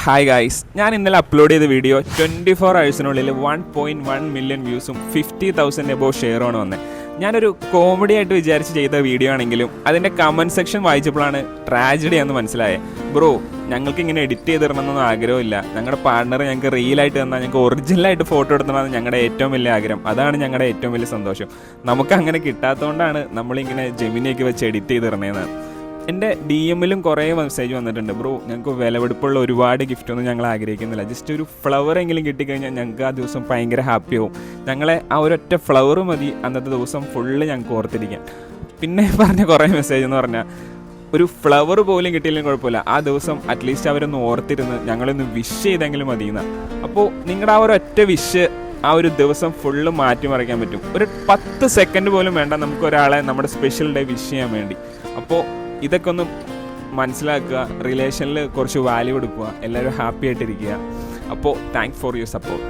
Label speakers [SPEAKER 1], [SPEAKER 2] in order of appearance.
[SPEAKER 1] Hi guys, ഞാൻ ഇന്നലെ upload ചെയ്ത വീഡിയോ 24 ഹവേഴ്സിനുള്ളിൽ 1.1 മില്യൺ വ്യൂസും 50,000 എബോവ് ഷെയറുമാണ് വന്നത്. ഞാനൊരു കോമഡി ആയിട്ട് വിചാരിച്ച് ചെയ്ത വീഡിയോ ആണെങ്കിലും അതിൻ്റെ കമൻറ്റ് സെക്ഷൻ വായിച്ചപ്പോഴാണ് ട്രാജഡി എന്ന് മനസ്സിലായത്. ബ്രോ, ഞങ്ങൾക്ക് ഇങ്ങനെ എഡിറ്റ് ചെയ്ത് തരണമെന്നൊന്നും ആഗ്രഹമില്ല. ഞങ്ങളുടെ പാർട്ണർ ഞങ്ങൾക്ക് റീലായിട്ട് തന്നാൽ ഞങ്ങൾക്ക് ഒറിജിനലായിട്ട് ഫോട്ടോ എടുത്തണമെന്ന് ഞങ്ങളുടെ ഏറ്റവും വലിയ ആഗ്രഹം. അതാണ് ഞങ്ങളുടെ ഏറ്റവും വലിയ സന്തോഷം. നമുക്ക് അങ്ങനെ കിട്ടാത്തതുകൊണ്ടാണ് നമ്മളിങ്ങനെ ജെമിനിയൊക്കെ വെച്ച് എഡിറ്റ് ചെയ്ത് തരണേന്നാണ്. എൻ്റെ ഡി എമ്മിലും കുറേ മെസ്സേജ് വന്നിട്ടുണ്ട്. ബ്രോ, ഞങ്ങൾക്ക് വിലപിടിപ്പുള്ള ഒരുപാട് ഗിഫ്റ്റൊന്നും ഞങ്ങൾ ആഗ്രഹിക്കുന്നില്ല. ജസ്റ്റ് ഒരു ഫ്ലവറെങ്കിലും കിട്ടിക്കഴിഞ്ഞാൽ ഞങ്ങൾക്ക് ആ ദിവസം ഭയങ്കര ഹാപ്പിയാവും. ഞങ്ങളെ ആ ഒരൊറ്റ ഫ്ലവർ മതി അന്നത്തെ ദിവസം ഫുള്ള് ഞങ്ങൾക്ക് ഓർത്തിരിക്കാൻ. പിന്നെ പറഞ്ഞ കുറേ മെസ്സേജ് എന്ന് പറഞ്ഞാൽ ഒരു ഫ്ലവർ പോലും കിട്ടിയില്ലെങ്കിൽ കുഴപ്പമില്ല, ആ ദിവസം അറ്റ്ലീസ്റ്റ് അവരൊന്ന് ഓർത്തിരുന്ന് ഞങ്ങളൊന്ന് വിഷ് ചെയ്തെങ്കിലും മതിയെന്ന്. അപ്പോൾ നിങ്ങളുടെ ആ ഒരൊറ്റ വിഷ് ആ ഒരു ദിവസം ഫുള്ള് മാറ്റിമറിക്കാൻ പറ്റും. ഒരു 10 സെക്കൻഡ് പോലും വേണ്ട നമുക്ക് ഒരാളെ നമ്മുടെ സ്പെഷ്യൽ ഡേ വിഷ് ചെയ്യാൻ വേണ്ടി. അപ്പോൾ ഇതൊക്കെ ഒന്ന് മനസ്സിലാക്കുക, റിലേഷനിൽ കുറച്ച് വാല്യൂ കൊടുക്കുക, എല്ലാവരും ഹാപ്പി ആയിട്ടിരിക്കുക. അപ്പോൾ താങ്ക്സ് ഫോർ യുവർ സപ്പോർട്ട്.